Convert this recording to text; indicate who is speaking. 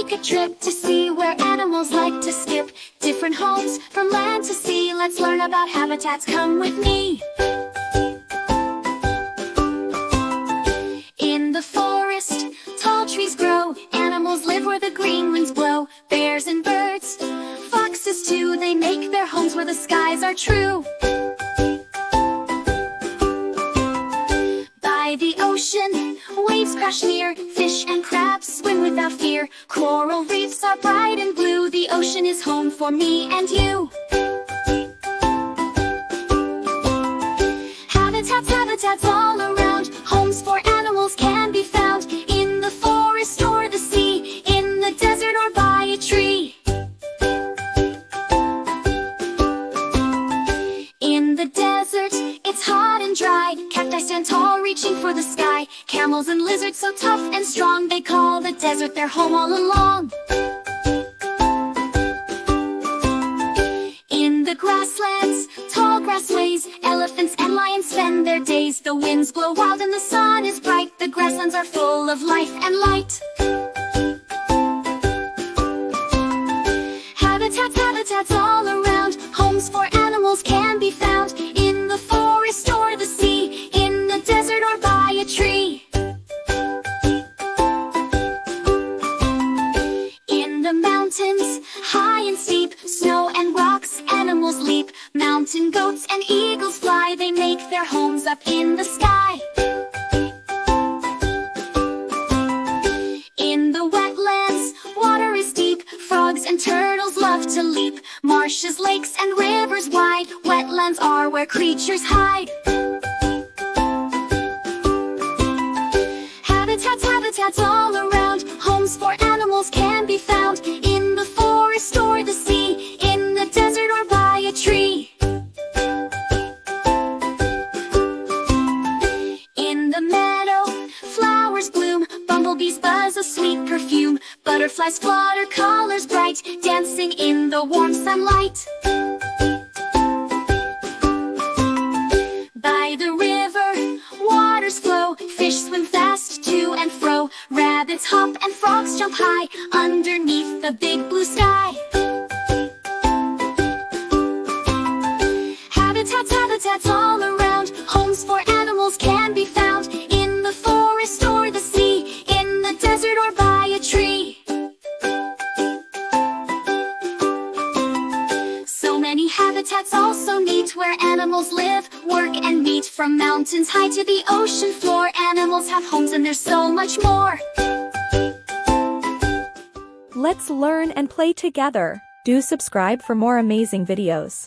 Speaker 1: take a trip to see where animals like to skip. Different homes from land to sea. Let's learn about habitats, come with me. In the forest, tall trees grow. Animals live where the green winds blow. Bears and birds, foxes too, they make their homes where the skies are true. By the ocean, waves crash near. Fish and crabs swim without fear. Coral reefs are bright and blue. The ocean is home for me and you. Habitats all around. Homes for animals can be found in the forest or the sea, in the desert or by a tree. In the desert, it's hot and dry. Cacti stand tall, reaching for the sky. Camels and lizards so tough and strong, they call the desert their home all along. In the grasslands, tall grass ways. Elephants and lions spend their days. The winds blow wild and the sun is bright. The grasslands are full of life and light. Habitats all around. Homes for animals can be found in the forest or the sea, in the desert or by a tree. In the mountains, high and steep, snow and rocks, animals leap. Mountain goats and eagles fly, they make their homes up in the sky. In the wetlands, water is deep. Frogs and turtles love to leap. Marshes, lakes, and rivers wide. Wetlands are where creatures hide. Habitats all around. Homes for animals can be found in the forest or the sea, in the desert or by a tree. In the meadow, flowers bloom. Bumblebees buzz a sweet perfume. Butterflies flutter, colors bright, dancing in the warm sunlight. By the river, waters flow. Fish swim fast to and fro. Rabbits hop and frogs jump high underneath the big blue sky. Habitats all around. Homes for animals can be found in the forest or the sea, in the desert or by a tree. So many habitats also neat, where animals live, work, and meet. From mountains high to the ocean floor, animals have homes and there's so much more.
Speaker 2: Let's learn and play together. Do subscribe for more amazing videos.